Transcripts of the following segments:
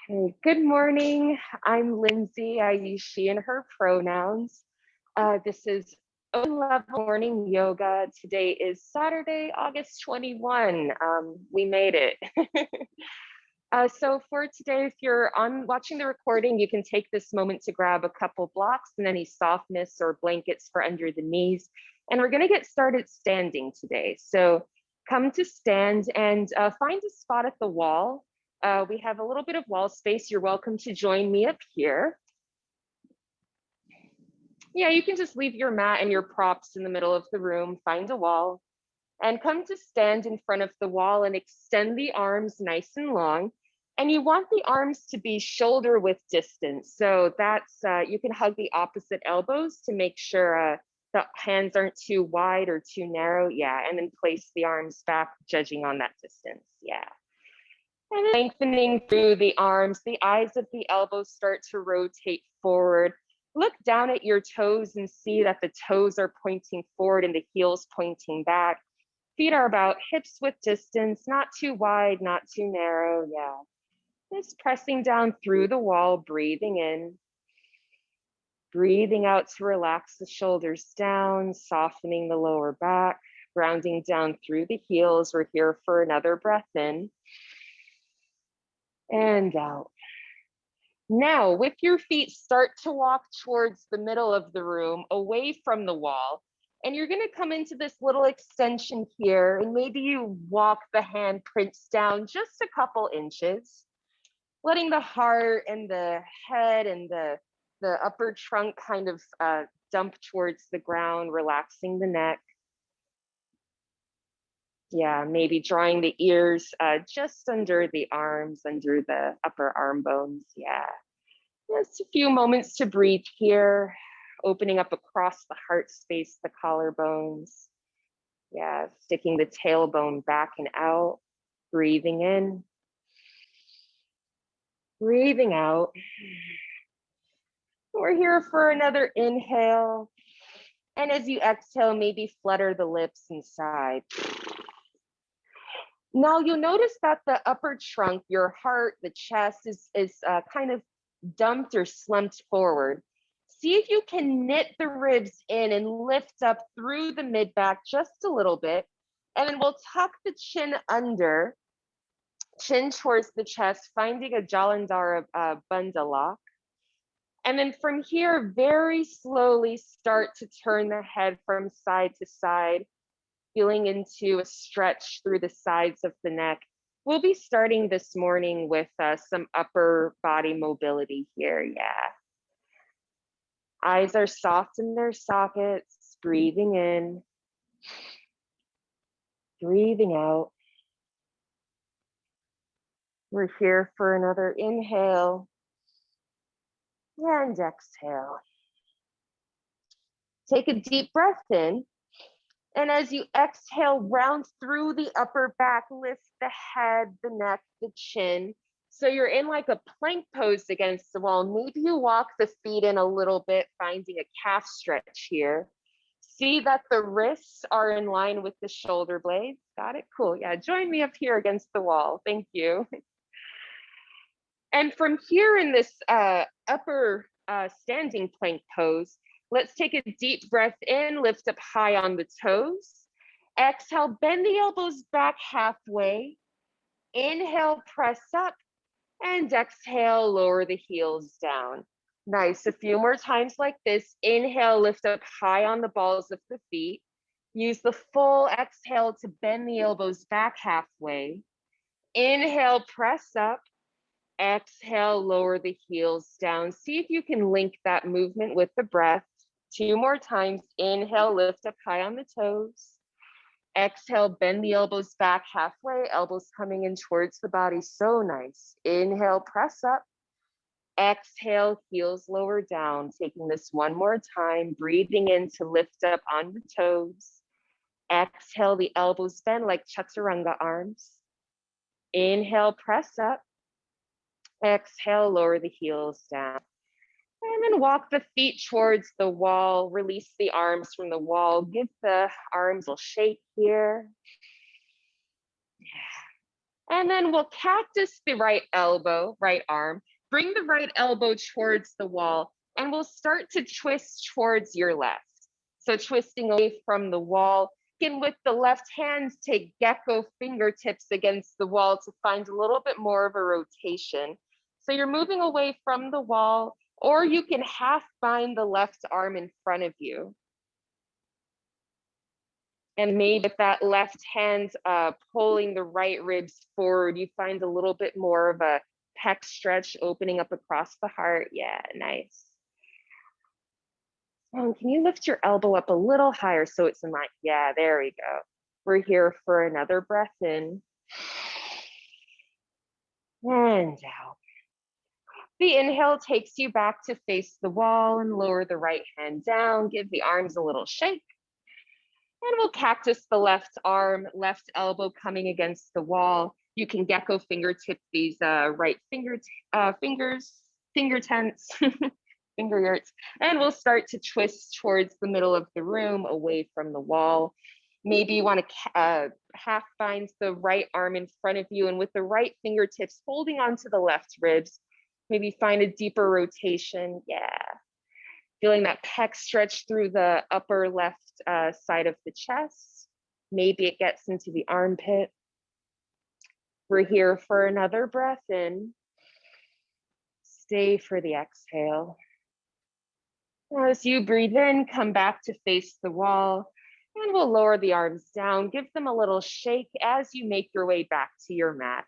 Hey, good morning. I'm Lindsey. I use she and her pronouns. This is Open Level Morning Yoga. Today is Saturday, August 21. We made it. So for today, if you're watching the recording, you can take this moment to grab a couple blocks and any softness or blankets for under the knees. And we're going to get started standing today. So come to stand and find a spot at the wall. We have a little bit of wall space. You're welcome to join me up here. Yeah, you can just leave your mat and your props in the middle of the room, find a wall, and come to stand in front of the wall and extend the arms nice and long. And you want the arms to be shoulder width distance. So that's, you can hug the opposite elbows to make sure the hands aren't too wide or too narrow. Yeah, and then place the arms back, judging on that distance. Yeah. And lengthening through the arms, the eyes of the elbows start to rotate forward. Look down at your toes and see that the toes are pointing forward and the heels pointing back. Feet are about hips width distance, not too wide, not too narrow. Yeah. Just pressing down through the wall, breathing in. Breathing out to relax the shoulders down, softening the lower back, grounding down through the heels. We're here for another breath in. And out. Now, with your feet, start to walk towards the middle of the room, away from the wall. And you're going to come into this little extension here, and maybe you walk the handprints down just a couple inches, letting the heart and the head and the upper trunk kind of dump towards the ground, relaxing the neck. Yeah, maybe drawing the ears just under the arms, under the upper arm bones. Yeah. Just a few moments to breathe here, opening up across the heart space, the collarbones. Yeah, sticking the tailbone back and out, breathing in, breathing out. We're here for another inhale. And as you exhale, maybe flutter the lips inside. Now you'll notice that the upper trunk, your heart, the chest is kind of dumped or slumped forward. See if you can knit the ribs in and lift up through the mid back just a little bit. And then we'll tuck the chin under, chin towards the chest, finding a Jalandhara Bandha lock. And then from here, very slowly start to turn the head from side to side, feeling into a stretch through the sides of the neck. We'll be starting this morning with some upper body mobility here. Yeah. Eyes are soft in their sockets, breathing in, breathing out. We're here for another inhale and exhale. Take a deep breath in. And as you exhale, round through the upper back, lift the head, the neck, the chin. So you're in like a plank pose against the wall. Maybe you walk the feet in a little bit, finding a calf stretch here. See that the wrists are in line with the shoulder blades. Got it? Cool. Yeah, join me up here against the wall. Thank you. And from here in this upper standing plank pose, let's take a deep breath in, lift up high on the toes. Exhale, bend the elbows back halfway. Inhale, press up. And exhale, lower the heels down. Nice, a few more times like this. Inhale, lift up high on the balls of the feet. Use the full exhale to bend the elbows back halfway. Inhale, press up. Exhale, lower the heels down. See if you can link that movement with the breath. 2 more times. Inhale, lift up high on the toes. Exhale, bend the elbows back halfway, elbows coming in towards the body. So nice. Inhale, press up. Exhale, heels lower down. Taking this one more time, breathing in to lift up on the toes. Exhale, the elbows bend like chaturanga arms. Inhale, press up. Exhale, lower the heels down. And then walk the feet towards the wall. Release the arms from the wall. Give the arms a shake here. And then we'll cactus the right elbow, right arm, bring the right elbow towards the wall, and we'll start to twist towards your left. So twisting away from the wall. Again, with the left hand, take gecko fingertips against the wall to find a little bit more of a rotation. So you're moving away from the wall, or you can half bind the left arm in front of you. And maybe with that left hand pulling the right ribs forward, you find a little bit more of a pec stretch opening up across the heart. Yeah, nice. And can you lift your elbow up a little higher so it's in line? Yeah, there we go. We're here for another breath in. And out. The inhale takes you back to face the wall and lower the right hand down. Give the arms a little shake. And we'll cactus the left arm, left elbow coming against the wall. You can gecko fingertip these right fingers, finger yurts. And we'll start to twist towards the middle of the room, away from the wall. Maybe you want to half bind the right arm in front of you, and with the right fingertips holding onto the left ribs, maybe find a deeper rotation. Yeah. Feeling that pec stretch through the upper left side of the chest. Maybe it gets into the armpit. We're here for another breath in. Stay for the exhale. As you breathe in, come back to face the wall, and we'll lower the arms down. Give them a little shake as you make your way back to your mat.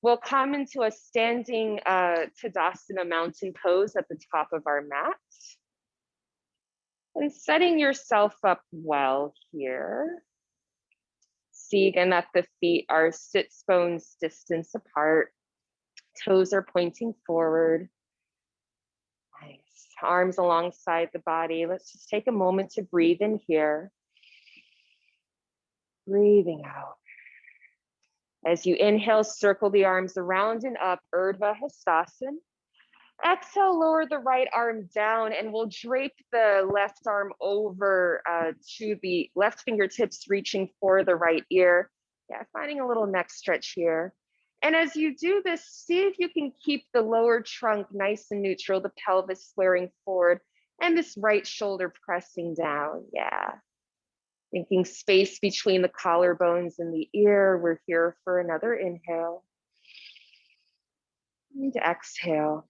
We'll come into a standing Tadasana mountain pose at the top of our mat. And setting yourself up well here. See again that the feet are sits bones distance apart. Toes are pointing forward. Nice. Arms alongside the body. Let's just take a moment to breathe in here. Breathing out. As you inhale, circle the arms around and up, Urdhva Hastasan. Exhale, lower the right arm down, and we'll drape the left arm over to the left fingertips reaching for the right ear. Yeah, finding a little neck stretch here. And as you do this, see if you can keep the lower trunk nice and neutral, the pelvis flaring forward, and this right shoulder pressing down. Yeah. Thinking space between the collarbones and the ear. We're here for another inhale. And exhale.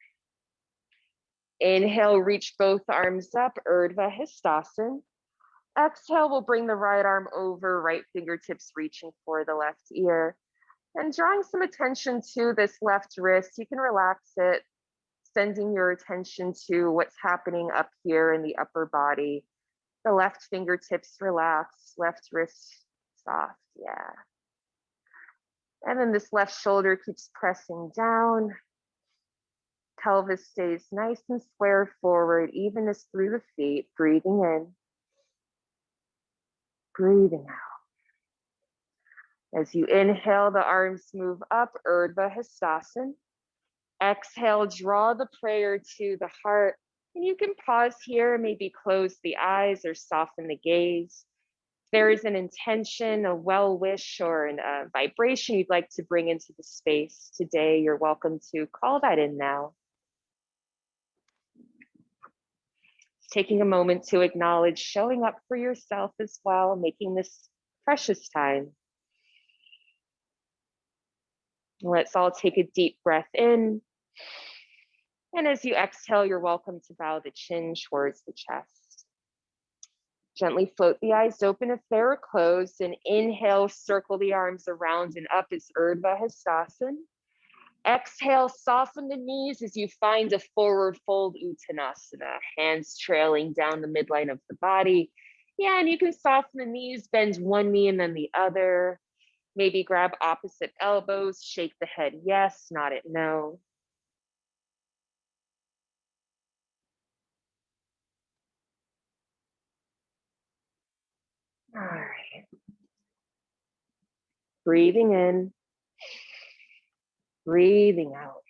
Inhale, reach both arms up, Urdhva Hastasan. Exhale, we'll bring the right arm over, right fingertips reaching for the left ear. And drawing some attention to this left wrist, you can relax it, sending your attention to what's happening up here in the upper body. The left fingertips relax, left wrist soft, yeah. And then this left shoulder keeps pressing down. Pelvis stays nice and square forward, evenness through the feet, breathing in, breathing out. As you inhale, the arms move up, Urdhva Hastasan. Exhale, draw the prayer to the heart. And you can pause here, maybe close the eyes or soften the gaze. If there is an intention, a well wish, or a vibration you'd like to bring into the space today, you're welcome to call that in now. Taking a moment to acknowledge showing up for yourself as well, making this precious time. Let's all take a deep breath in. And as you exhale, you're welcome to bow the chin towards the chest. Gently float the eyes open if they're closed, and inhale, circle the arms around and up as Urdhva Hastasan. Exhale, soften the knees as you find a forward fold Uttanasana, hands trailing down the midline of the body. Yeah, and you can soften the knees, bend one knee and then the other. Maybe grab opposite elbows, shake the head yes, nod it no. All right. Breathing in, breathing out.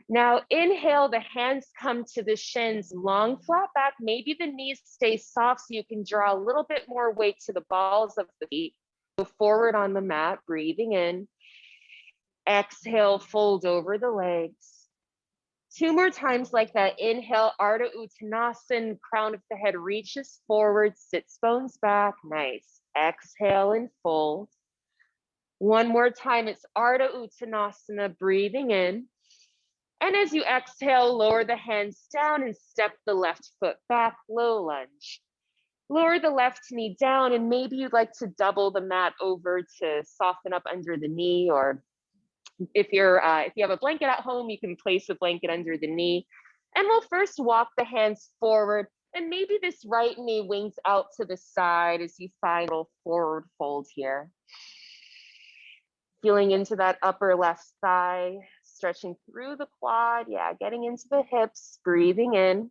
Now inhale, the hands come to the shins, long flat back. Maybe the knees stay soft so you can draw a little bit more weight to the balls of the feet. Go forward on the mat, breathing in. Exhale, fold over the legs. 2 more times like that. Inhale, Ardha Uttanasana, crown of the head reaches forward, sits bones back. Nice. Exhale and fold. 1 more time, it's Ardha Uttanasana, breathing in. And as you exhale, lower the hands down and step the left foot back, low lunge. Lower the left knee down, and maybe you'd like to double the mat over to soften up under the knee, or if you have a blanket at home, you can place a blanket under the knee. And we'll first walk the hands forward, and maybe this right knee wings out to the side as you find a little forward fold here. Feeling into that upper left thigh, stretching through the quad. Yeah, getting into the hips, breathing in,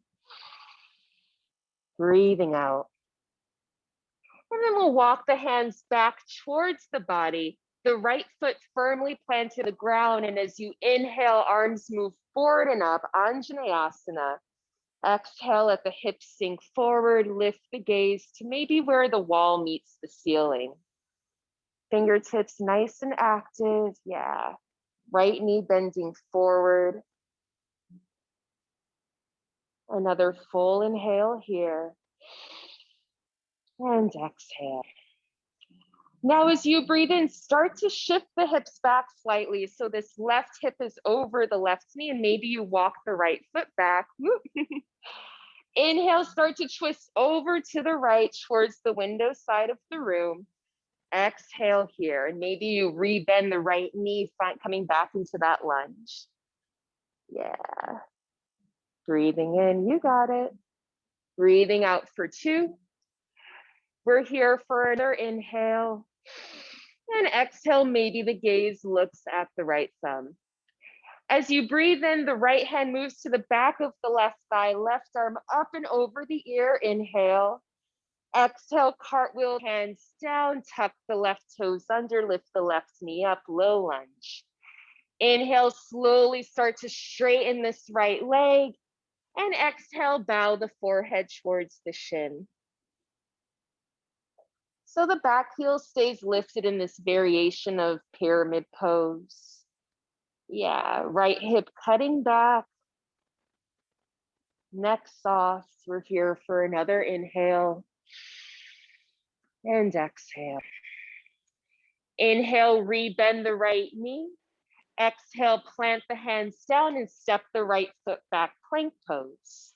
breathing out. And then we'll walk the hands back towards the body, the right foot firmly planted to the ground. And as you inhale, arms move forward and up, Anjaneyasana. Exhale, let the hips sink forward, lift the gaze to maybe where the wall meets the ceiling. Fingertips nice and active, yeah. Right knee bending forward. Another full inhale here. And exhale. Now, as you breathe in, start to shift the hips back slightly. So this left hip is over the left knee, and maybe you walk the right foot back. Inhale, start to twist over to the right towards the window side of the room. Exhale here, and maybe you rebend the right knee, coming back into that lunge. Yeah. Breathing in, you got it. Breathing out for 2. We're here for another inhale. And exhale, maybe the gaze looks at the right thumb. As you breathe in, the right hand moves to the back of the left thigh, left arm up and over the ear. Inhale. Exhale, cartwheel, hands down, tuck the left toes under, lift the left knee up, low lunge. Inhale, slowly start to straighten this right leg. And exhale, bow the forehead towards the shin. So the back heel stays lifted in this variation of pyramid pose. Yeah, right hip cutting back. Neck soft. We're here for another inhale. And exhale. Inhale, rebend the right knee. Exhale, plant the hands down and step the right foot back, plank pose.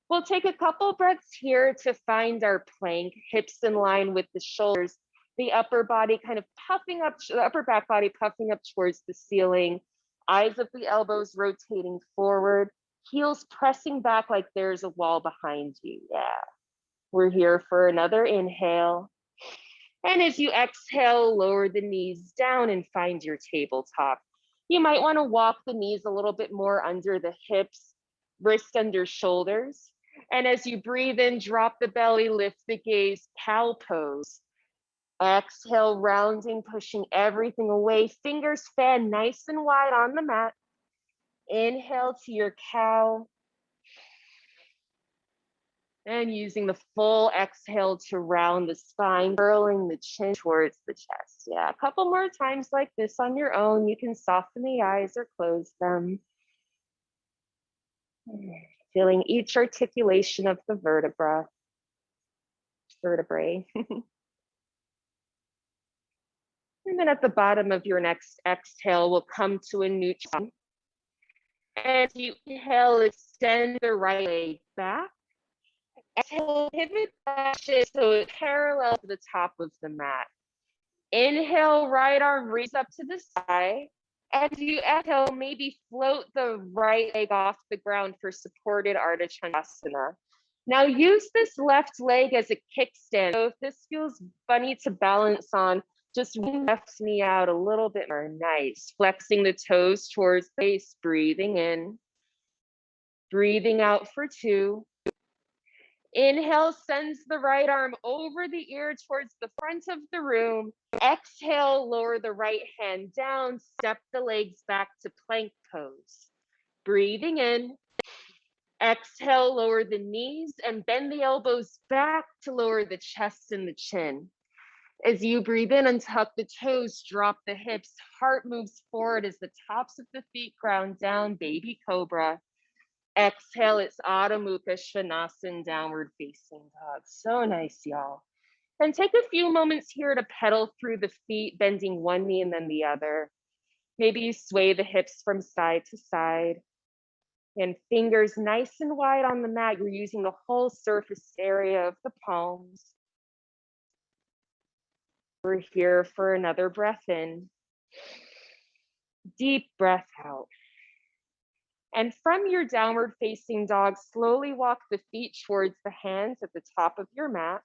We'll take a couple breaths here to find our plank, hips in line with the shoulders, the upper body kind of puffing up, the upper back body puffing up towards the ceiling, eyes of the elbows rotating forward, heels pressing back like there's a wall behind you. Yeah. We're here for another inhale. And as you exhale, lower the knees down and find your tabletop. You might want to walk the knees a little bit more under the hips, wrist under shoulders. And as you breathe in, drop the belly, lift the gaze, cow pose. Exhale, rounding, pushing everything away. Fingers fan nice and wide on the mat. Inhale to your cow. And using the full exhale to round the spine, curling the chin towards the chest. Yeah, a couple more times like this on your own. You can soften the eyes or close them. Feeling each articulation of the vertebrae. And then at the bottom of your next exhale, we'll come to a neutral. As you inhale, extend the right leg back. Exhale, pivot back so it's parallel to the top of the mat. Inhale, right arm reaches up to the side. As you exhale, maybe float the right leg off the ground for supported Artichondrasana. Now use this left leg as a kickstand. So if this feels funny to balance on, just left knee out a little bit more. Nice. Flexing the toes towards the face, breathing in. Breathing out for 2. Inhale, sends the right arm over the ear towards the front of the room. Exhale, lower the right hand down, step the legs back to plank pose. Breathing in. Exhale, lower the knees and bend the elbows back to lower the chest and the chin. As you breathe in, untuck the toes, drop the hips, heart moves forward as the tops of the feet ground down, baby cobra. Exhale, it's Adho Mukha Svanasana, downward facing dog. So nice, y'all. And take a few moments here to pedal through the feet, bending one knee and then the other. Maybe you sway the hips from side to side. And fingers nice and wide on the mat. You're using the whole surface area of the palms. We're here for another breath in. Deep breath out. And from your downward facing dog, slowly walk the feet towards the hands at the top of your mat.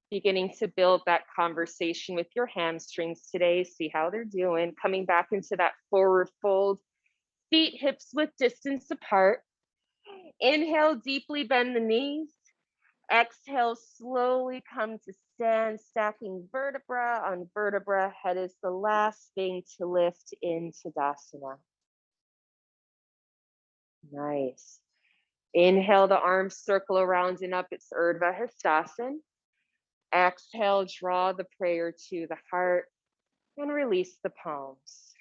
Beginning to build that conversation with your hamstrings today. See how they're doing. Coming back into that forward fold. Feet, hips width distance apart. Inhale, deeply bend the knees. Exhale, slowly come to stand, stacking vertebra on vertebra. Head is the last thing to lift into Tadasana. Nice. Inhale, the arms circle around and up. It's Urdhva Hastasan. Exhale, draw the prayer to the heart and release the palms.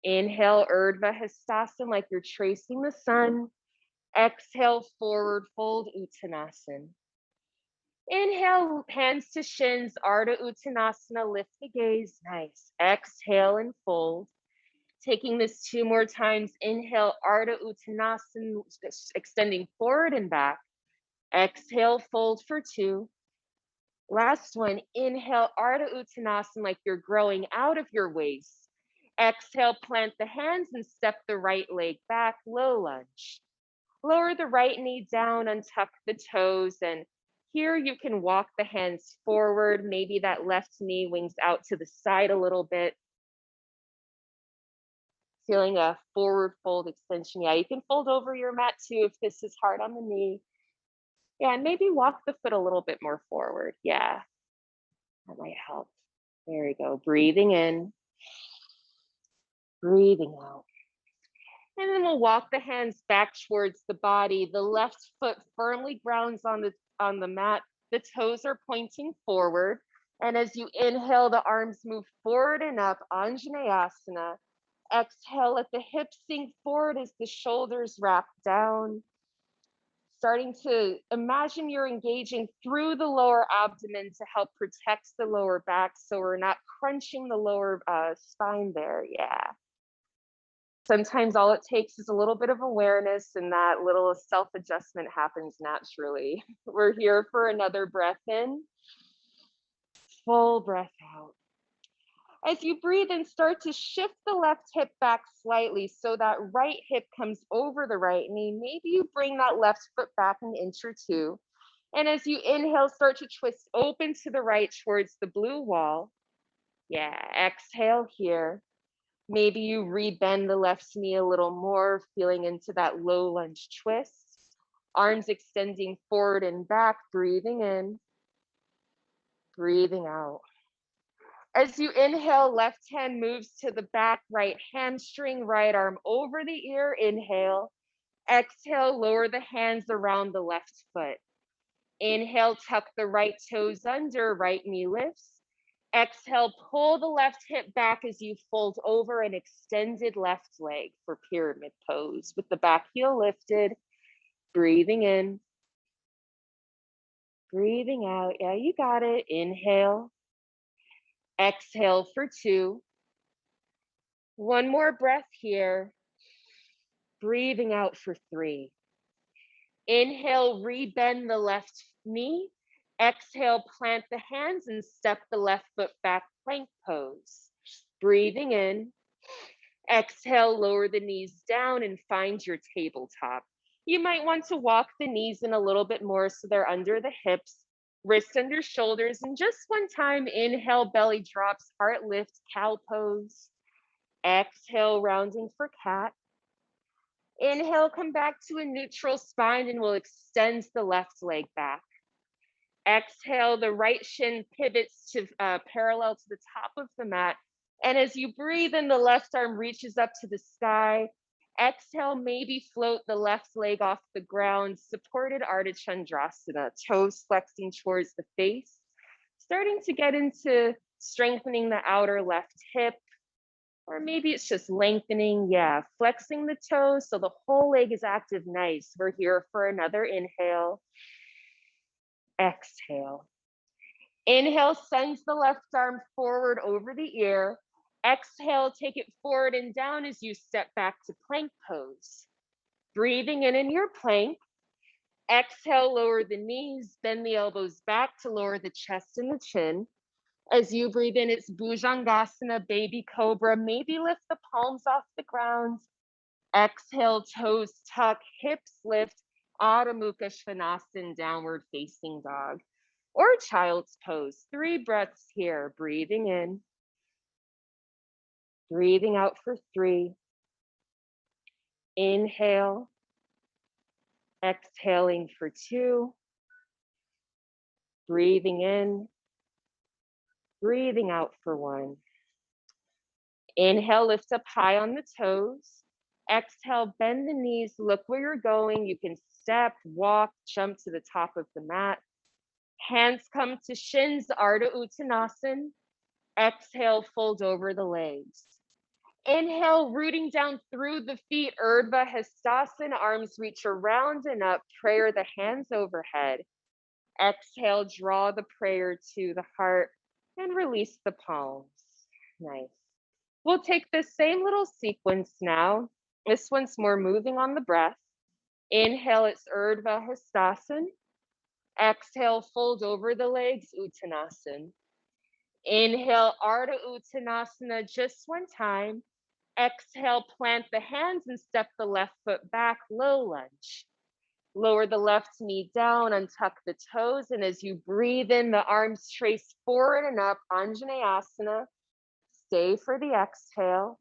Inhale, Urdhva Hastasan, like you're tracing the sun. Exhale, forward fold, Uttanasana. Inhale, hands to shins, Ardha Uttanasana, lift the gaze, nice. Exhale and fold. Taking this 2 more times, inhale, Ardha Uttanasana, extending forward and back. Exhale, fold for 2. Last one, inhale, Ardha Uttanasana, like you're growing out of your waist. Exhale, plant the hands and step the right leg back, low lunge. Lower the right knee down, untuck the toes, and here you can walk the hands forward. Maybe that left knee wings out to the side a little bit. Feeling a forward fold extension. Yeah, you can fold over your mat too if this is hard on the knee. Yeah, and maybe walk the foot a little bit more forward. Yeah, that might help. There we go. Breathing in, breathing out. And then we'll walk the hands back towards the body. The left foot firmly grounds on the mat. The toes are pointing forward. And as you inhale, the arms move forward and up, Anjaneyasana. Exhale, let the hips sink forward as the shoulders wrap down. Starting to imagine you're engaging through the lower abdomen to help protect the lower back so we're not crunching the lower spine there. Yeah. Sometimes all it takes is a little bit of awareness and that little self-adjustment happens naturally. We're here for another breath in, full breath out. As you breathe in, start to shift the left hip back slightly so that right hip comes over the right knee. Maybe you bring that left foot back an inch or 2. And as you inhale, start to twist open to the right towards the blue wall. Yeah, exhale here. Maybe you rebend the left knee a little more, feeling into that low lunge twist. Arms extending forward and back, breathing in, breathing out. As you inhale, left hand moves to the back, right hamstring, right arm over the ear, inhale. Exhale, lower the hands around the left foot. Inhale, tuck the right toes under, right knee lifts. Exhale, pull the left hip back as you fold over an extended left leg for pyramid pose with the back heel lifted. Breathing in, breathing out. Yeah, you got it. Inhale. Exhale for 2. One more breath here. Breathing out for 3. Inhale, rebend the left knee. Exhale, plant the hands and step the left foot back, plank pose. Breathing in. Exhale, lower the knees down and find your tabletop. You might want to walk the knees in a little bit more so they're under the hips, wrists under shoulders. And just one time, inhale, belly drops, heart lifts, cow pose. Exhale, rounding for cat. Inhale, come back to a neutral spine and we'll extend the left leg back. Exhale, the right shin pivots to parallel to the top of the mat. And as you breathe in, the left arm reaches up to the sky. Exhale, maybe float the left leg off the ground, supported Artichondrasana, toes flexing towards the face. starting to get into strengthening the outer left hip, or maybe it's just lengthening. Yeah, flexing the toes so the whole leg is active. Nice. We're here for another inhale. Exhale. Inhale, sends the left arm forward over the ear. Exhale, take it forward and down as you step back to plank pose. Breathing in your plank. Exhale, lower the knees, bend the elbows back to lower the chest and the chin. As you breathe in, it's Bhujangasana, baby cobra. Maybe lift the palms off the ground. Exhale, toes tuck, hips lift, Adho Mukha Svanasana, downward facing dog, or child's pose. 3 breaths here. Breathing in, breathing out for 3. Inhale, exhaling for 2. Breathing in, breathing out for 1. Inhale, lift up high on the toes. Exhale, bend the knees, look where you're going. You can step, walk, jump to the top of the mat. Hands come to shins, Ardha Uttanasana. Exhale, fold over the legs. Inhale, rooting down through the feet, Urdhva Hastasan, arms reach around and up, prayer the hands overhead. Exhale, draw the prayer to the heart and release the palms. Nice. We'll take this same little sequence now. This one's more moving on the breath. Inhale, it's Urdhva Hastasan. Exhale, fold over the legs, Uttanasana. Inhale, Ardha Uttanasana, just one time. Exhale, plant the hands and step the left foot back, low lunge. Lower the left knee down, untuck the toes, and as you breathe in, the arms trace forward and up, Anjaneyasana. Stay for the exhale.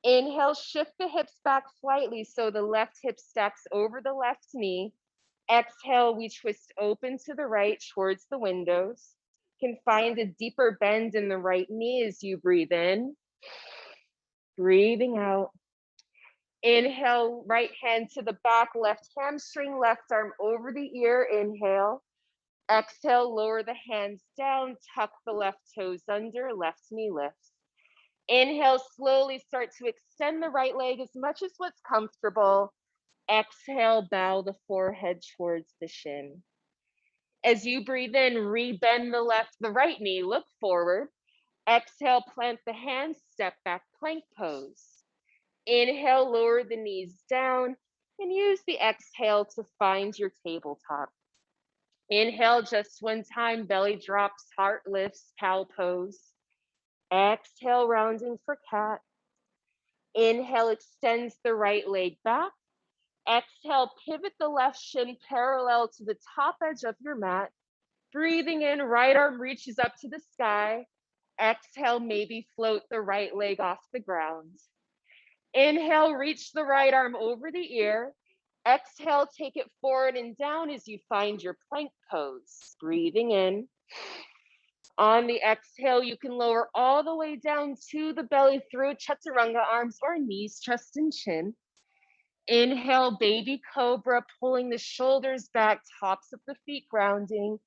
Inhale, shift the hips back slightly so the left hip stacks over the left knee. Exhale, we twist open to the right towards the windows. You can find a deeper bend in the right knee as you breathe in. Breathing out. Inhale, right hand to the back, left hamstring, left arm over the ear. Inhale. Exhale, lower the hands down, tuck the left toes under, left knee lifts. Inhale, slowly start to extend the right leg as much as what's comfortable. Exhale, bow the forehead towards the shin. As you breathe in, rebend the right knee, look forward. Exhale, plant the hands, step back, plank pose. Inhale, lower the knees down and use the exhale to find your tabletop. Inhale, just one time, belly drops, heart lifts, cow pose. Exhale, rounding for cat. Inhale, extends the right leg back. Exhale, pivot the left shin parallel to the top edge of your mat. Breathing in, right arm reaches up to the sky. Exhale, maybe float the right leg off the ground. Inhale, reach the right arm over the ear. Exhale, take it forward and down as you find your plank pose. Breathing in. On the exhale, you can lower all the way down to the belly through chaturanga, arms or knees, chest and chin. Inhale, baby cobra, pulling the shoulders back, tops of the feet grounding.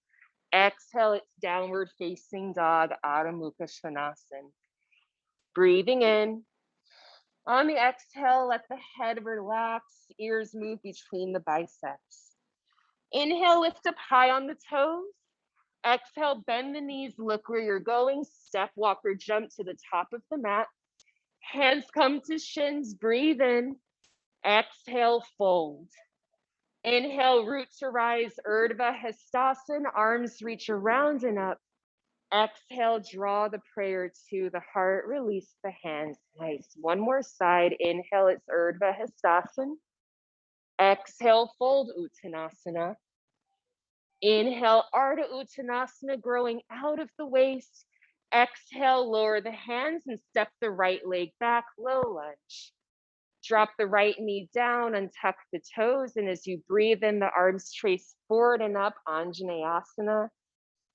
Exhale, it's downward facing dog, Adho Mukha Svanasana. Breathing in. On the exhale, let the head relax, ears move between the biceps. Inhale, lift up high on the toes. Exhale, bend the knees, look where you're going. Step, walk, or jump to the top of the mat. Hands come to shins, breathe in. Exhale, fold. Inhale, root to rise, Urdhva Hastasan, arms reach around and up. Exhale, draw the prayer to the heart, release the hands. Nice. One more side. Inhale, it's Urdhva Hastasan. Exhale, fold Uttanasana. Inhale, Ardha Uttanasana, growing out of the waist. Exhale, lower the hands and step the right leg back, low lunge. Drop the right knee down, untuck the toes, and as you breathe in, the arms trace forward and up, Anjaneyasana.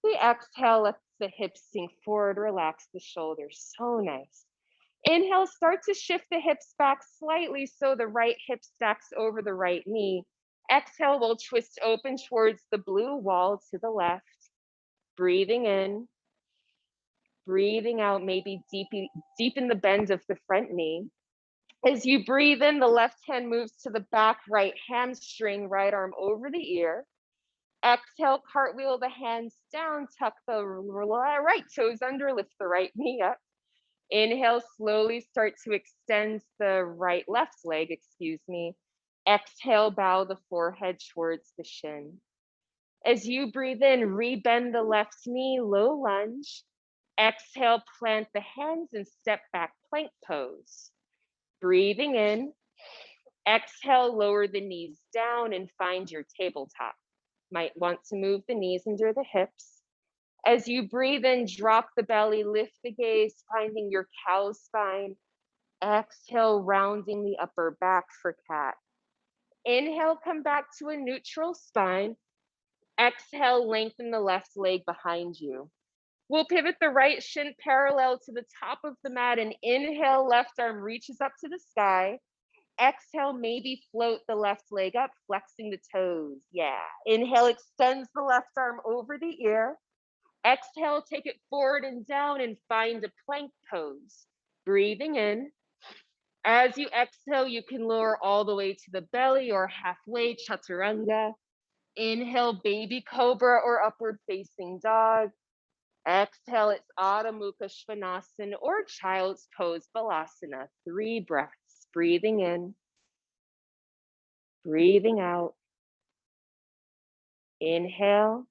The exhale lets the hips sink forward, relax the shoulders. So nice. Inhale, start to shift the hips back slightly so the right hip stacks over the right knee. Exhale, we'll twist open towards the blue wall to the left. Breathing in, breathing out, maybe deepen the bend of the front knee. As you breathe in, the left hand moves to the back, right hamstring, right arm over the ear. Exhale, cartwheel the hands down, tuck the right toes under, lift the right knee up. Inhale, slowly start to extend the left leg, excuse me. Exhale, bow the forehead towards the shin. As you breathe in, rebend the left knee, low lunge. Exhale, plant the hands and step back, plank pose. Breathing in. Exhale, lower the knees down and find your tabletop. Might want to move the knees under the hips. As you breathe in, drop the belly, lift the gaze, finding your cow spine. Exhale, rounding the upper back for cat. Inhale, come back to a neutral spine. Exhale, lengthen the left leg behind you. We'll pivot the right shin parallel to the top of the mat and inhale, left arm reaches up to the sky. Exhale, maybe float the left leg up, flexing the toes. Yeah. Inhale, extends the left arm over the ear. Exhale, take it forward and down and find a plank pose. Breathing in. As you exhale, you can lower all the way to the belly or halfway, chaturanga. Inhale, baby cobra or upward facing dog. Exhale, it's Adho Mukha Svanasana or child's pose balasana. 3 breaths. Breathing in. Breathing out. Inhale.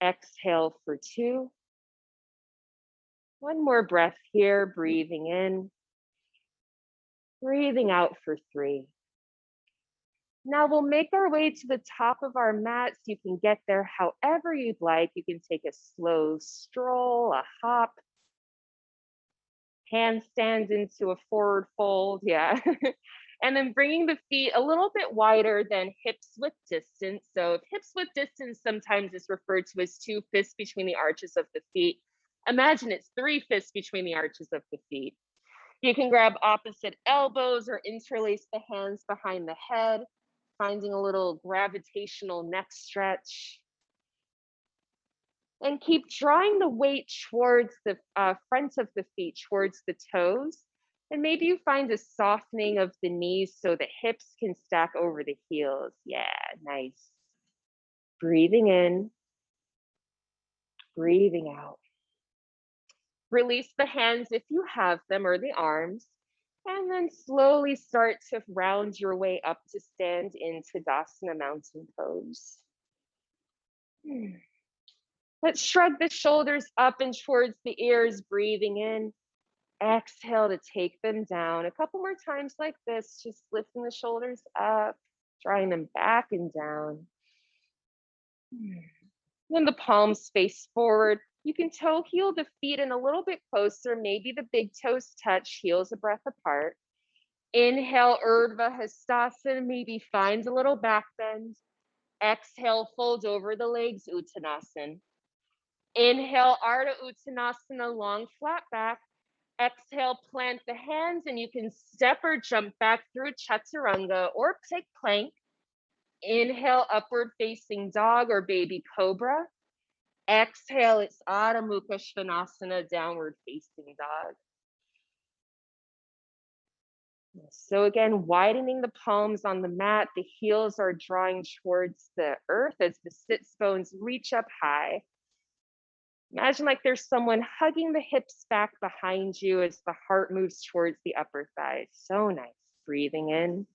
Exhale for 2. One more breath here, breathing in. Breathing out for 3. Now we'll make our way to the top of our mats. You can get there however you'd like. You can take a slow stroll, a hop, handstand into a forward fold, yeah. And then bringing the feet a little bit wider than hips width distance. So if hips width distance sometimes is referred to as 2 fists between the arches of the feet, imagine it's 3 fists between the arches of the feet. You can grab opposite elbows or interlace the hands behind the head, finding a little gravitational neck stretch. And keep drawing the weight towards the front of the feet, towards the toes. And maybe you find a softening of the knees so the hips can stack over the heels. Yeah, nice. Breathing in, breathing out. Release the hands if you have them or the arms. And then slowly start to round your way up to stand in Tadasana mountain pose. Let's shrug the shoulders up and towards the ears, breathing in. Exhale to take them down. A couple more times like this, just lifting the shoulders up, drawing them back and down. Then the palms face forward. You can toe heel the feet in a little bit closer. Maybe the big toes touch, heels a breath apart. Inhale, Urdhva Hastasan, maybe find a little back bend. Exhale, fold over the legs, Uttanasana. Inhale, Ardha Uttanasana, long flat back. Exhale, plant the hands and you can step or jump back through chaturanga or take plank. Inhale, upward facing dog or baby cobra. Exhale, it's Adho Mukha Svanasana, downward facing dog. So again, widening the palms on the mat, the heels are drawing towards the earth as the sits bones reach up high. Imagine like there's someone hugging the hips back behind you as the heart moves towards the upper thighs. So nice. Breathing in,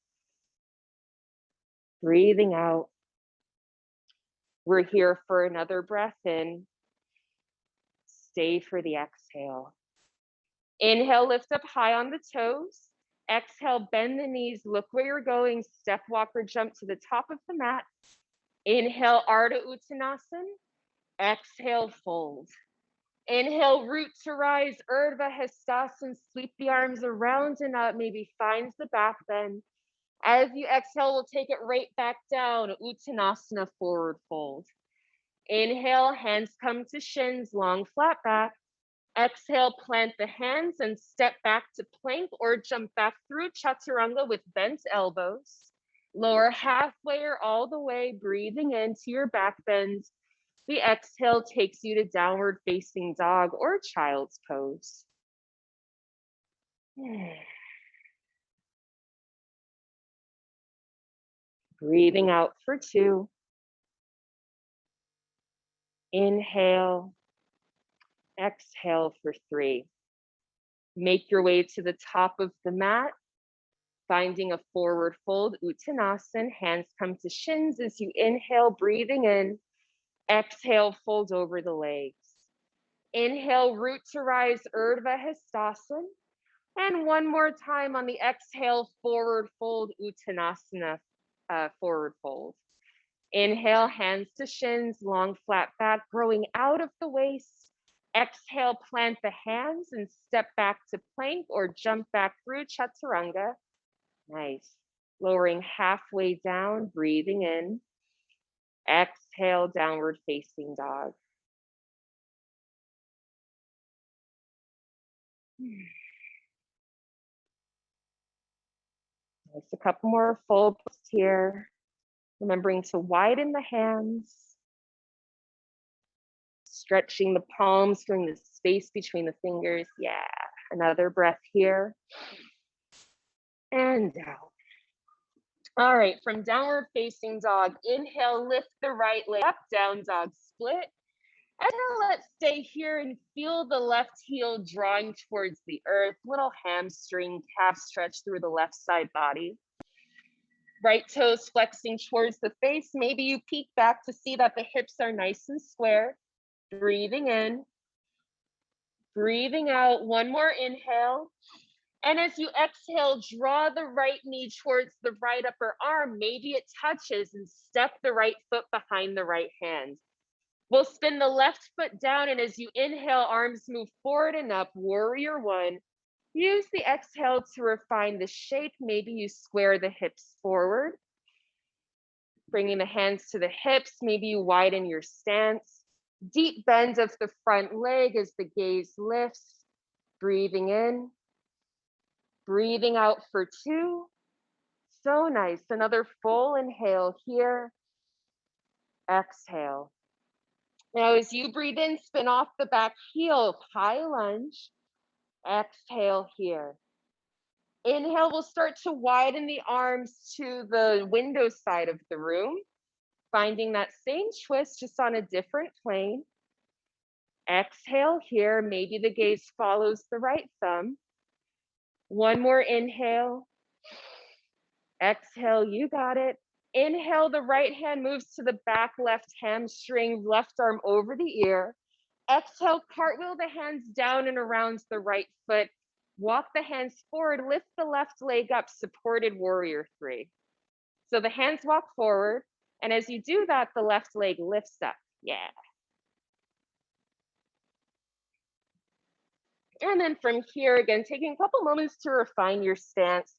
breathing out. We're here for another breath in. Stay for the exhale. Inhale, lift up high on the toes. Exhale, bend the knees, look where you're going, step, walk, or jump to the top of the mat. Inhale, Ardha Uttanasana. Exhale, fold. Inhale, root to rise, Urdhva Hastasan, sweep the arms around and up, maybe finds the back bend. As you exhale, we'll take it right back down, Uttanasana, forward fold. Inhale, hands come to shins, long flat back. Exhale, plant the hands and step back to plank or jump back through chaturanga with bent elbows. Lower halfway or all the way, breathing into your back bend. The exhale takes you to downward facing dog or child's pose. Breathing out for 2. Inhale, exhale for 3. Make your way to the top of the mat, finding a forward fold, Uttanasana. Hands come to shins as you inhale, breathing in. Exhale, fold over the legs. Inhale, root to rise, Urdhva Hastasan. And one more time on the exhale, forward fold, Uttanasana, forward fold. Inhale, hands to shins, long flat back, growing out of the waist. Exhale, plant the hands and step back to plank or jump back through chaturanga. Nice. Lowering halfway down, breathing in. Exhale, downward facing dog. Nice. A couple more folds here. Remembering to widen the hands. Stretching the palms, filling the space between the fingers. Yeah. Another breath here. And out. All right, from downward facing dog, inhale, lift the right leg up, down dog split. And now let's stay here and feel the left heel drawing towards the earth, little hamstring, calf stretch through the left side body. Right toes flexing towards the face. Maybe you peek back to see that the hips are nice and square. Breathing in, breathing out. One more inhale. And as you exhale, draw the right knee towards the right upper arm. Maybe it touches, and step the right foot behind the right hand. We'll spin the left foot down, and as you inhale, arms move forward and up, warrior 1. Use the exhale to refine the shape. Maybe you square the hips forward. Bringing the hands to the hips, maybe you widen your stance. Deep bend of the front leg as the gaze lifts. Breathing in. Breathing out for 2. So nice. Another full inhale here. Exhale. Now, as you breathe in, spin off the back heel, high lunge. Exhale here. Inhale, we'll start to widen the arms to the window side of the room, finding that same twist just on a different plane. Exhale here. Maybe the gaze follows the right thumb. One more inhale. Exhale, you got it. Inhale, the right hand moves to the back left hamstring, left arm over the ear. Exhale, cartwheel the hands down and around the right foot. Walk the hands forward, lift the left leg up, supported warrior 3. So the hands walk forward, and as you do that, the left leg lifts up. Yeah. And then from here, again, taking a couple moments to refine your stance.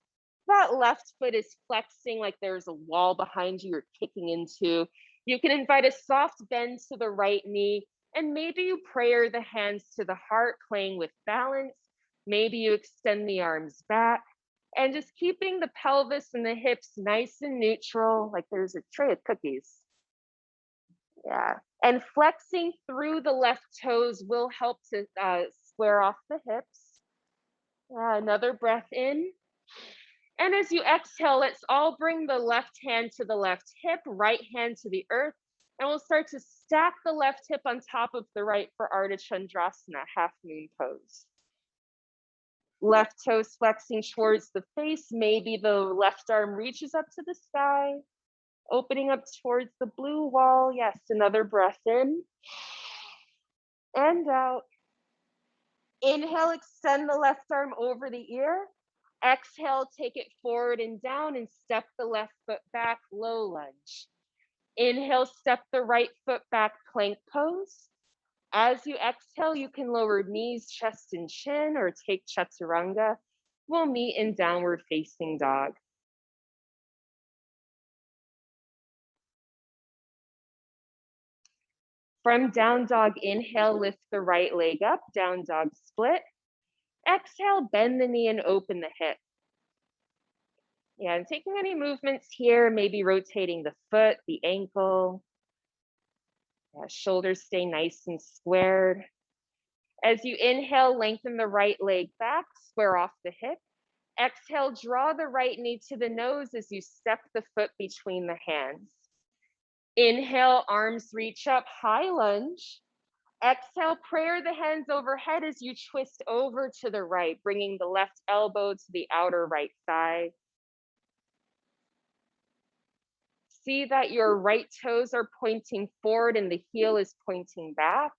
That left foot is flexing like there's a wall behind you you're kicking into. You can invite a soft bend to the right knee, and maybe you prayer the hands to the heart, playing with balance. Maybe you extend the arms back, and just keeping the pelvis and the hips nice and neutral, like there's a tray of cookies. Yeah. And flexing through the left toes will help to square off the hips. Another breath in. And as you exhale, let's all bring the left hand to the left hip, right hand to the earth, and we'll start to stack the left hip on top of the right for Artichondrasana, half moon pose. Left toes flexing towards the face. Maybe the left arm reaches up to the sky, opening up towards the blue wall. Yes, another breath in and out. Inhale, extend the left arm over the ear. Exhale, take it forward and down and step the left foot back, low lunge. Inhale, step the right foot back, plank pose. As you exhale, you can lower knees, chest, and chin, or take chaturanga. We'll meet in downward facing dog. From down dog, inhale, lift the right leg up, down dog split. Exhale, bend the knee and open the hip. Yeah, and taking any movements here, maybe rotating the foot, the ankle. Yeah, shoulders stay nice and squared. As you inhale, lengthen the right leg back, square off the hip. Exhale, draw the right knee to the nose as you step the foot between the hands. Inhale, arms reach up, high lunge. Exhale, prayer the hands overhead as you twist over to the right, bringing the left elbow to the outer right thigh. See that your right toes are pointing forward and the heel is pointing back.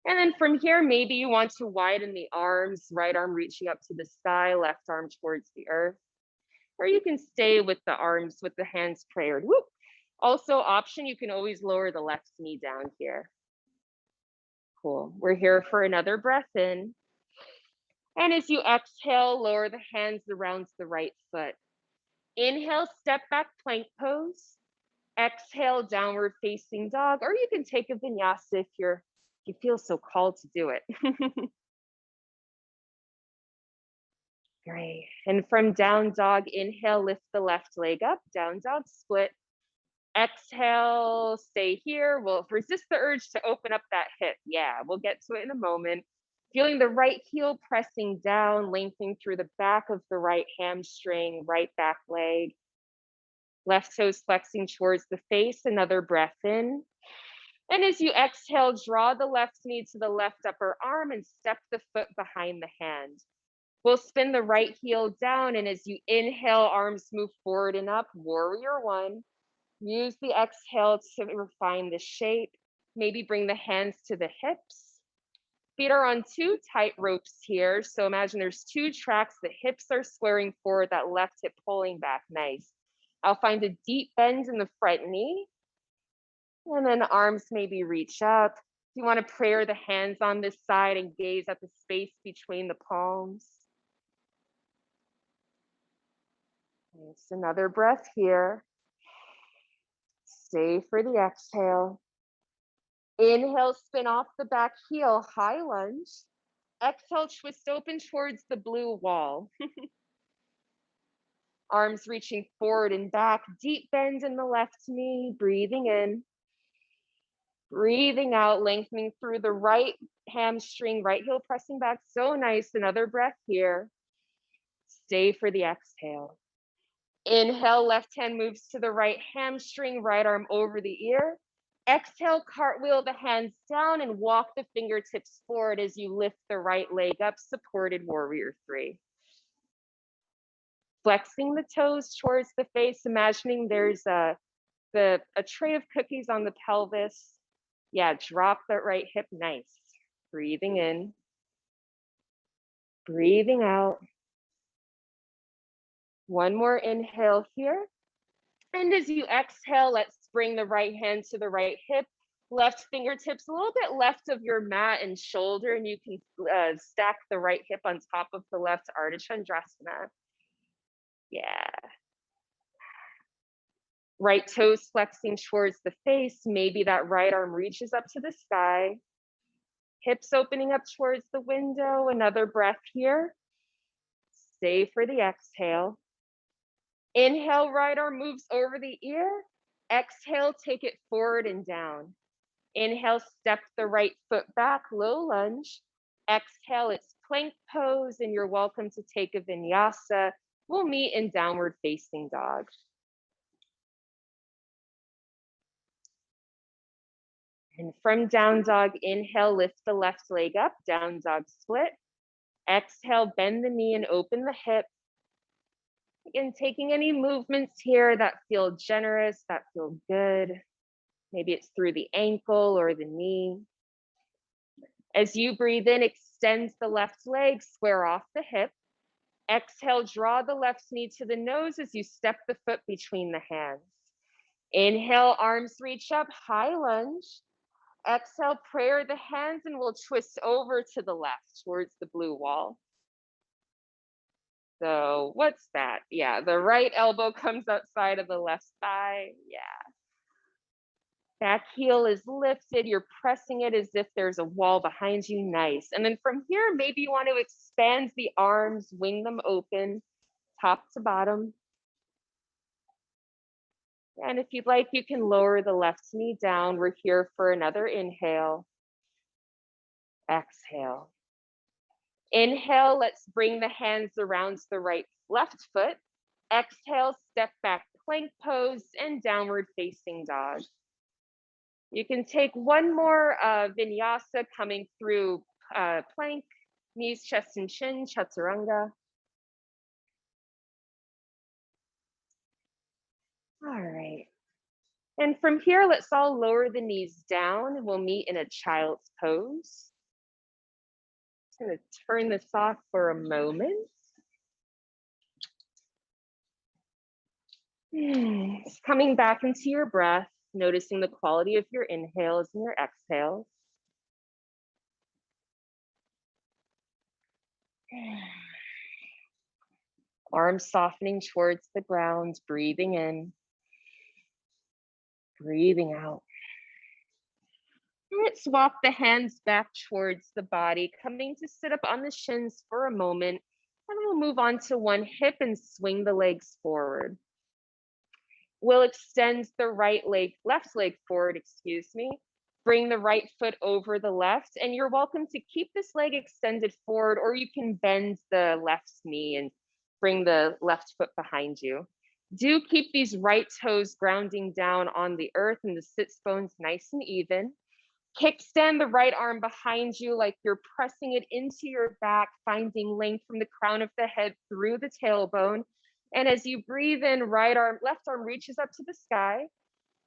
And then from here, maybe you want to widen the arms, right arm reaching up to the sky, left arm towards the earth. Or you can stay with the arms, with the hands prayered. Whoop. Also, option, you can always lower the left knee down here. Cool. We're here for another breath in. And as you exhale, lower the hands around the right foot. Inhale, step back plank pose. Exhale, downward facing dog, or you can take a vinyasa if you feel so called to do it. Great. And from down dog, inhale, lift the left leg up, down dog split. Exhale, stay here. We'll resist the urge to open up that hip. Yeah, we'll get to it in a moment. Feeling the right heel pressing down, lengthening through the back of the right hamstring, right back leg. Left toes flexing towards the face, another breath in. And as you exhale, draw the left knee to the left upper arm and step the foot behind the hand. We'll spin the right heel down, and as you inhale, arms move forward and up, warrior one. Use the exhale to refine the shape. Maybe bring the hands to the hips. Feet are on two tight ropes here. So imagine there's two tracks. The hips are squaring forward, that left hip pulling back, nice. I'll find a deep bend in the front knee. And then arms maybe reach up. You want to prayer the hands on this side and gaze at the space between the palms. Nice. Another breath here. Stay for the exhale. Inhale, spin off the back heel, high lunge. Exhale, twist open towards the blue wall. Arms reaching forward and back, deep bend in the left knee, breathing in. Breathing out, lengthening through the right hamstring, right heel pressing back. So nice. Another breath here. Stay for the exhale. Inhale, left hand moves to the right hamstring, right arm over the ear. Exhale, cartwheel the hands down and walk the fingertips forward as you lift the right leg up, supported warrior three. Flexing the toes towards the face, imagining there's a tray of cookies on the pelvis. Yeah, drop that right hip, nice. Breathing in, breathing out. One more inhale here. And as you exhale, let's bring the right hand to the right hip, left fingertips a little bit left of your mat and shoulder, and you can stack the right hip on top of the left, Artichondrasana. Yeah. Right toes flexing towards the face. Maybe that right arm reaches up to the sky. Hips opening up towards the window. Another breath here. Stay for the exhale. Inhale, right arm moves over the ear. Exhale, take it forward and down. Inhale, step the right foot back, low lunge. Exhale, it's plank pose, and you're welcome to take a vinyasa. We'll meet in downward facing dog. And from down dog, inhale, lift the left leg up, down dog split. Exhale, bend the knee and open the hip. Again, taking any movements here that feel generous, that feel good. Maybe it's through the ankle or the knee. As you breathe in, extend the left leg, square off the hip. Exhale, draw the left knee to the nose as you step the foot between the hands. Inhale, arms reach up, high lunge. Exhale, prayer the hands, and we'll twist over to the left towards the blue wall. So what's that? Yeah, the right elbow comes outside of the left thigh. Yeah. Back heel is lifted. You're pressing it as if there's a wall behind you. Nice. And then from here, maybe you want to expand the arms, wing them open, top to bottom. And if you'd like, you can lower the left knee down. We're here for another inhale. Exhale. Inhale, let's bring the hands around the left foot. Exhale, step back, plank pose, and downward facing dog. You can take one more vinyasa coming through plank, knees, chest, and chin, chaturanga. All right. And from here, let's all lower the knees down. We'll meet in a child's pose. I'm going to turn this off for a moment. Coming back into your breath, noticing the quality of your inhales and your exhales. Arms softening towards the ground, breathing in, breathing out. Let's walk the hands back towards the body, coming to sit up on the shins for a moment, and we'll move on to one hip and swing the legs forward. We'll extend the left leg forward, Bring the right foot over the left, and you're welcome to keep this leg extended forward, or you can bend the left knee and bring the left foot behind you. Do keep these right toes grounding down on the earth and the sits bones nice and even. Kickstand the right arm behind you like you're pressing it into your back, finding length from the crown of the head through the tailbone. And as you breathe in, left arm reaches up to the sky.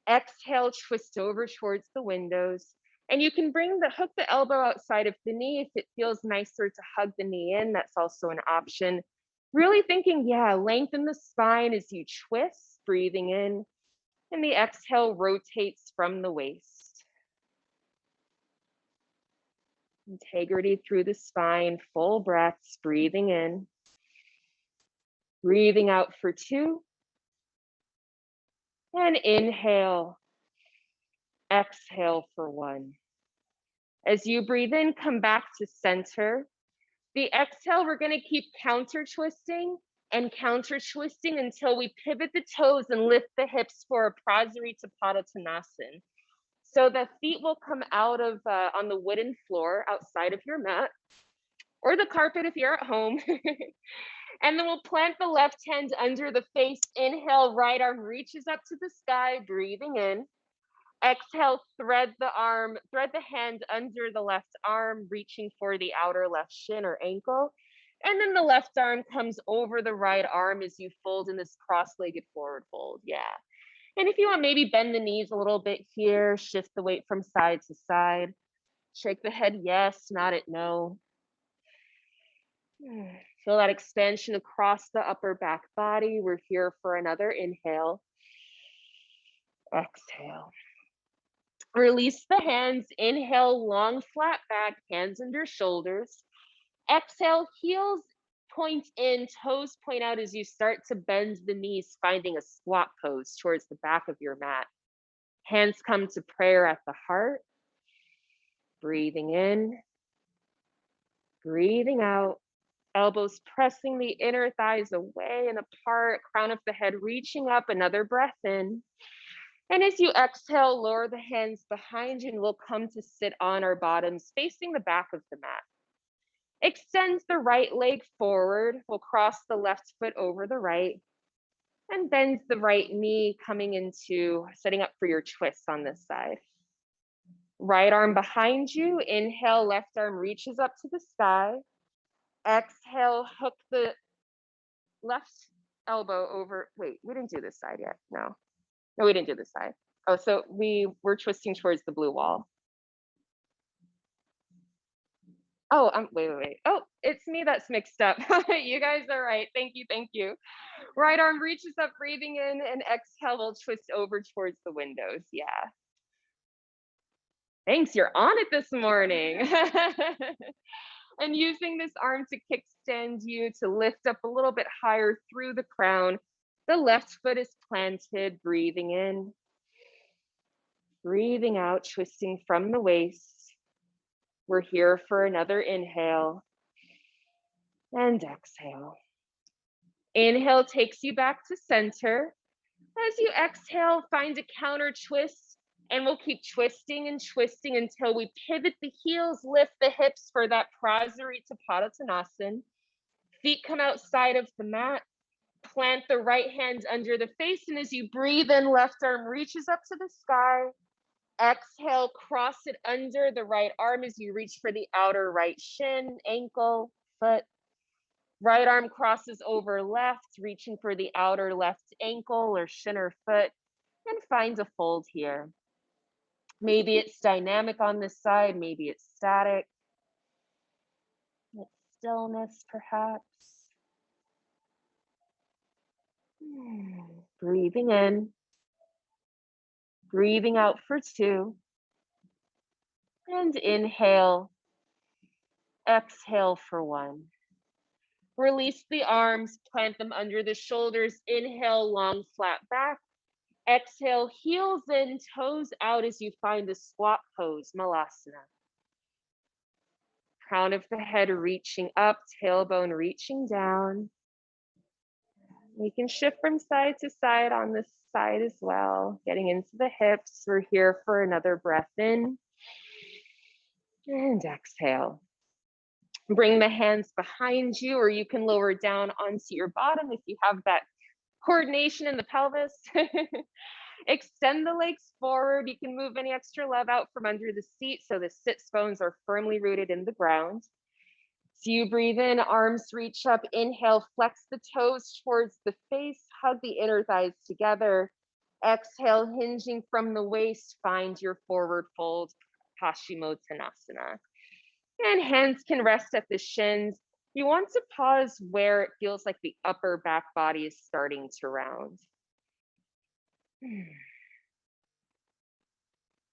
Exhale, twist over towards the windows. And you can hook the elbow outside of the knee if it feels nicer to hug the knee in. That's also an option. Really thinking, lengthen the spine as you twist, breathing in. And the exhale rotates from the waist. Integrity through the spine, full breaths, breathing in. Breathing out for 2. And inhale. Exhale for 1. As you breathe in, come back to center. The exhale, we're going to keep counter twisting until we pivot the toes and lift the hips for a Prasarita Padottanasana. So the feet will come out of on the wooden floor outside of your mat or the carpet if you're at home. And then we'll plant the left hand under the face. Inhale, right arm reaches up to the sky, breathing in. Exhale, thread the hand under the left arm, reaching for the outer left shin or ankle. And then the left arm comes over the right arm as you fold in this cross-legged forward fold. Yeah. And if you want, maybe bend the knees a little bit here, shift the weight from side to side. Shake the head yes, nod it no. Feel that expansion across the upper back body. We're here for another inhale. Exhale. Release the hands. Inhale, long, flat back, hands under shoulders. Exhale, heels point in, toes point out as you start to bend the knees, finding a squat pose towards the back of your mat. Hands come to prayer at the heart. Breathing in, breathing out. Elbows pressing the inner thighs away and apart, crown of the head reaching up, another breath in. And as you exhale, lower the hands behind you and we'll come to sit on our bottoms facing the back of the mat. Extend the right leg forward. We'll cross the left foot over the right and bend the right knee, coming into setting up for your twist on this side. Right arm behind you. Inhale, left arm reaches up to the sky. Exhale, hook the left elbow over. Wait, we didn't do this side yet. No, we didn't do this side. Oh, so we're twisting towards the blue wall. Oh, wait. Oh, it's me that's mixed up. You guys are right. Thank you. Right arm reaches up, breathing in, and exhale, we'll twist over towards the windows. Yeah. Thanks, you're on it this morning. And using this arm to kickstand you to lift up a little bit higher through the crown. The left foot is planted, breathing in. Breathing out, twisting from the waist. We're here for another inhale. And exhale. Inhale takes you back to center. As you exhale, find a counter twist, and we'll keep twisting and twisting until we pivot the heels, lift the hips for that Prasarita Padottanasana. Feet come outside of the mat. Plant the right hand under the face, and as you breathe in, left arm reaches up to the sky. Exhale, cross it under the right arm as you reach for the outer right shin, ankle, foot. Right arm crosses over left, reaching for the outer left ankle or shin or foot, and find a fold here. Maybe it's dynamic on this side, maybe it's static. It's stillness, perhaps. Breathing in, breathing out for 2, and inhale, exhale for 1. Release the arms, plant them under the shoulders. Inhale, long, flat back. Exhale, heels in, toes out as you find a squat pose, Malasana. Crown of the head reaching up, tailbone reaching down. You can shift from side to side on this side as well, getting into the hips. We're here for another breath in. And exhale. Bring the hands behind you, or you can lower down onto your bottom if you have that coordination in the pelvis. Extend the legs forward. You can move any extra love out from under the seat so the sits bones are firmly rooted in the ground. So you breathe in, arms reach up. Inhale, flex the toes towards the face, hug the inner thighs together. Exhale, hinging from the waist, find your forward fold, Paschimottanasana. And hands can rest at the shins. You want to pause where it feels like the upper back body is starting to round.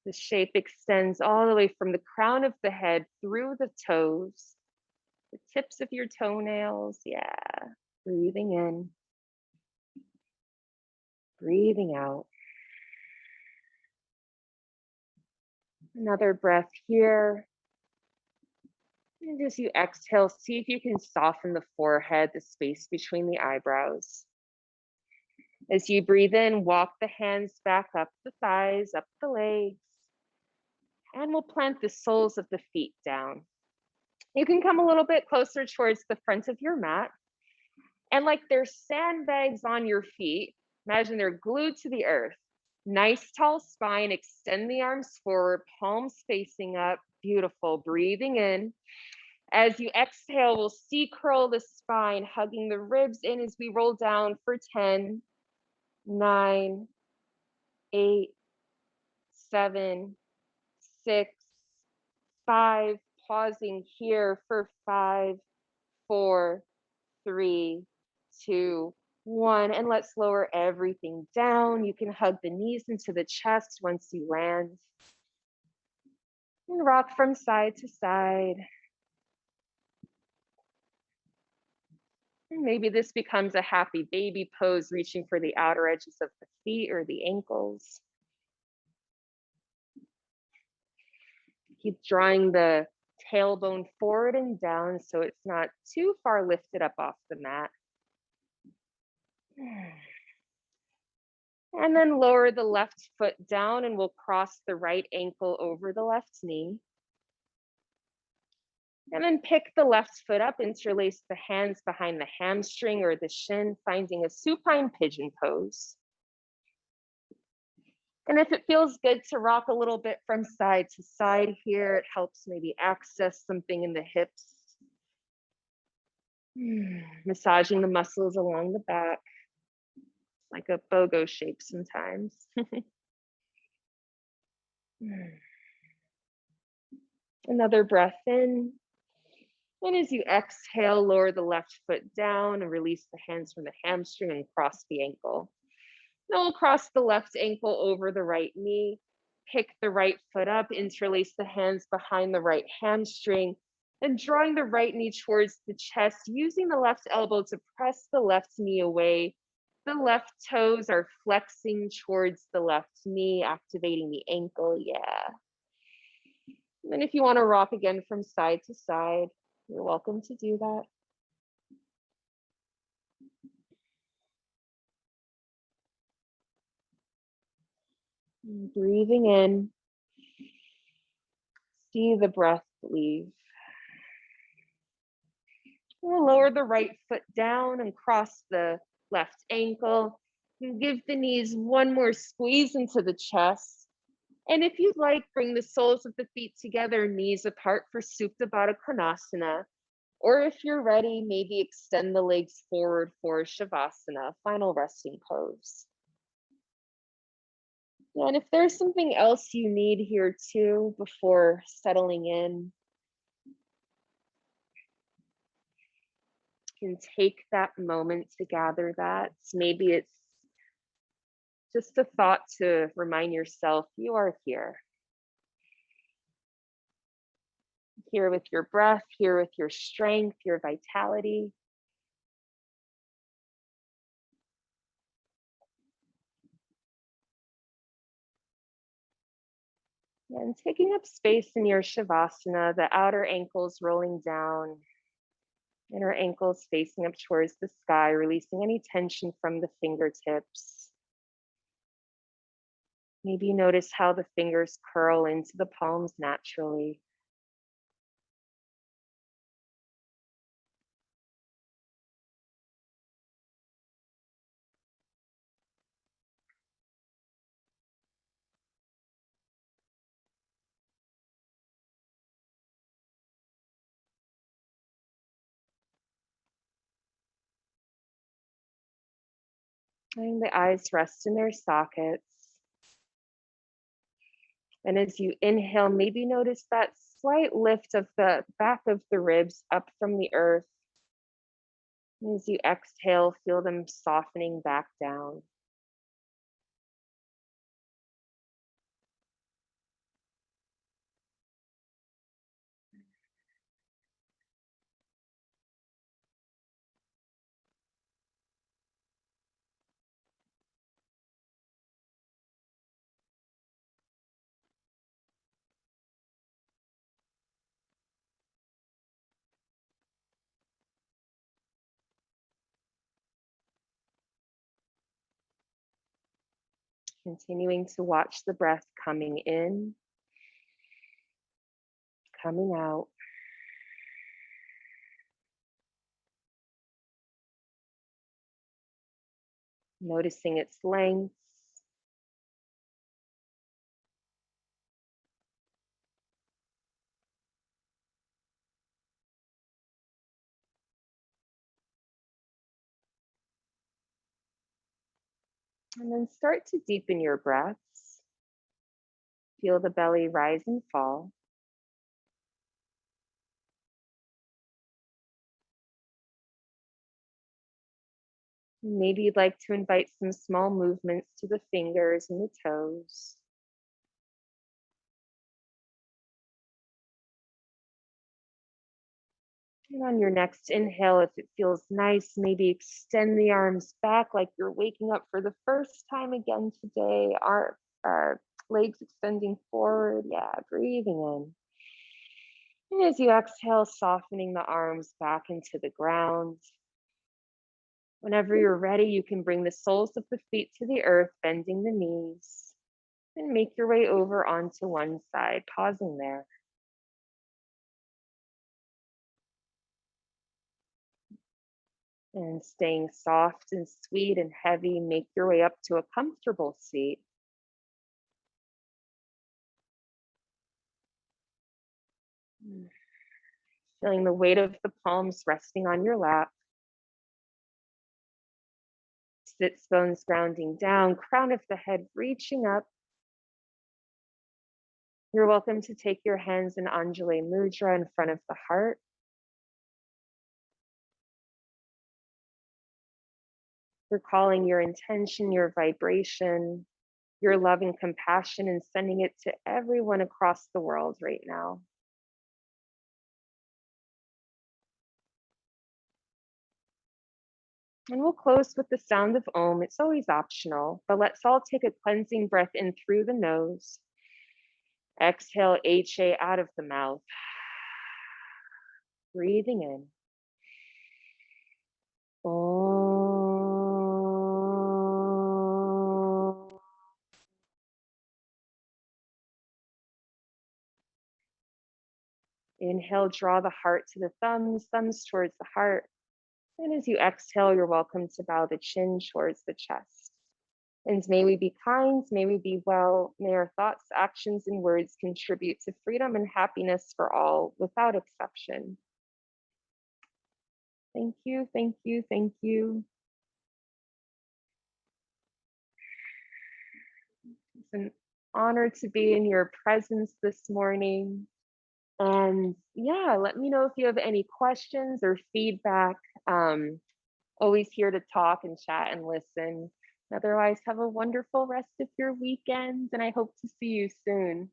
The shape extends all the way from the crown of the head through the toes, the tips of your toenails. Yeah, breathing in, breathing out. Another breath here. And as you exhale, see if you can soften the forehead, the space between the eyebrows. As you breathe in, walk the hands back up the thighs, up the legs, and we'll plant the soles of the feet down. You can come a little bit closer towards the front of your mat. And like there's sandbags on your feet, imagine they're glued to the earth. Nice tall spine, extend the arms forward, palms facing up. Beautiful, breathing in. As you exhale, we'll C-curl the spine, hugging the ribs in as we roll down for 10, 9, 8, 7, 6, 5, pausing here for 5, 4, 3, 2, 1, and let's lower everything down. You can hug the knees into the chest once you land. And rock from side to side. And maybe this becomes a happy baby pose, reaching for the outer edges of the feet or the ankles. Keep drawing the tailbone forward and down so it's not too far lifted up off the mat. And then lower the left foot down and we'll cross the right ankle over the left knee. And then pick the left foot up, interlace the hands behind the hamstring or the shin, finding a supine pigeon pose. And if it feels good to rock a little bit from side to side here, it helps maybe access something in the hips. Massaging the muscles along the back, like a BOGO shape sometimes. Another breath in. And as you exhale, lower the left foot down and release the hands from the hamstring and cross the ankle. Then we'll cross the left ankle over the right knee, pick the right foot up, interlace the hands behind the right hamstring, and drawing the right knee towards the chest, using the left elbow to press the left knee away. The left toes are flexing towards the left knee, activating the ankle. Yeah. And then if you want to rock again from side to side, you're welcome to do that. And breathing in, see the breath leave. We'll lower the right foot down and cross the left ankle. And give the knees one more squeeze into the chest. And if you'd like, bring the soles of the feet together, knees apart for Supta Baddha Konasana. Or if you're ready, maybe extend the legs forward for Shavasana, final resting pose. And if there's something else you need here too before settling in, you can take that moment to gather that. Maybe it's just a thought to remind yourself you are here. Here with your breath, here with your strength, your vitality. And taking up space in your Shavasana, the outer ankles rolling down, inner ankles facing up towards the sky, releasing any tension from the fingertips. Maybe notice how the fingers curl into the palms naturally. Letting the eyes rest in their sockets. And as you inhale, maybe notice that slight lift of the back of the ribs up from the earth. And as you exhale, feel them softening back down. Continuing to watch the breath coming in, coming out. Noticing its length. And then start to deepen your breaths. Feel the belly rise and fall. Maybe you'd like to invite some small movements to the fingers and the toes. And on your next inhale, if it feels nice, maybe extend the arms back like you're waking up for the first time again today. Our legs extending forward. Yeah, breathing in. And as you exhale, softening the arms back into the ground. Whenever you're ready, you can bring the soles of the feet to the earth, bending the knees, and make your way over onto one side, pausing there. And staying soft and sweet and heavy, make your way up to a comfortable seat. Feeling the weight of the palms resting on your lap. Sits bones grounding down, crown of the head reaching up. You're welcome to take your hands in Anjali Mudra in front of the heart. Recalling your intention, your vibration, your love and compassion, and sending it to everyone across the world right now. And we'll close with the sound of Om. It's always optional, but let's all take a cleansing breath in through the nose. Exhale HA out of the mouth. Breathing in. Om. Inhale, draw the heart to the thumbs, thumbs towards the heart. And as you exhale, you're welcome to bow the chin towards the chest. And may we be kind, may we be well, may our thoughts, actions, and words contribute to freedom and happiness for all without exception. Thank you, thank you, thank you. It's an honor to be in your presence this morning. And yeah, let me know if you have any questions or feedback. Always here to talk and chat and listen. Otherwise, have a wonderful rest of your weekend, and I hope to see you soon.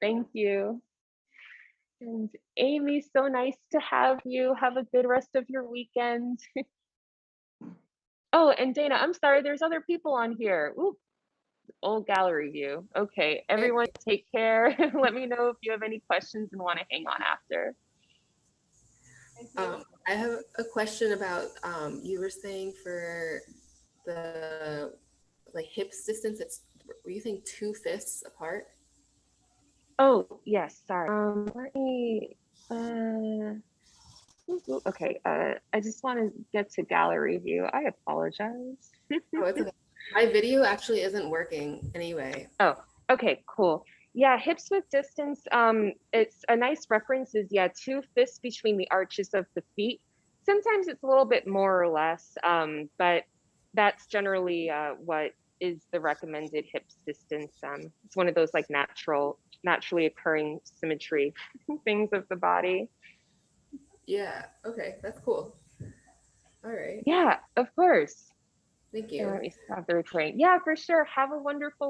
Thank you. And Amy, so nice to have you. Have a good rest of your weekend. Oh, and Dana, I'm sorry, there's other people on here. Ooh, old gallery view. Okay, everyone take care. Let me know if you have any questions and want to hang on after. I have a question about you were saying for the like hips distance, were you saying 2 fists apart? Oh, yes, sorry. Let me okay, I just want to get to gallery view. I apologize. Oh, it's okay. My video actually isn't working anyway. Oh, okay, cool. Yeah, hips with distance. It's a nice reference is, yeah, 2 fists between the arches of the feet. Sometimes it's a little bit more or less, but that's generally what is the recommended hips distance. It's one of those like naturally occurring symmetry things of the body. Yeah, okay, that's cool. All right. Yeah, of course. Thank And you. let me stop the recording. Yeah, for sure. Have a wonderful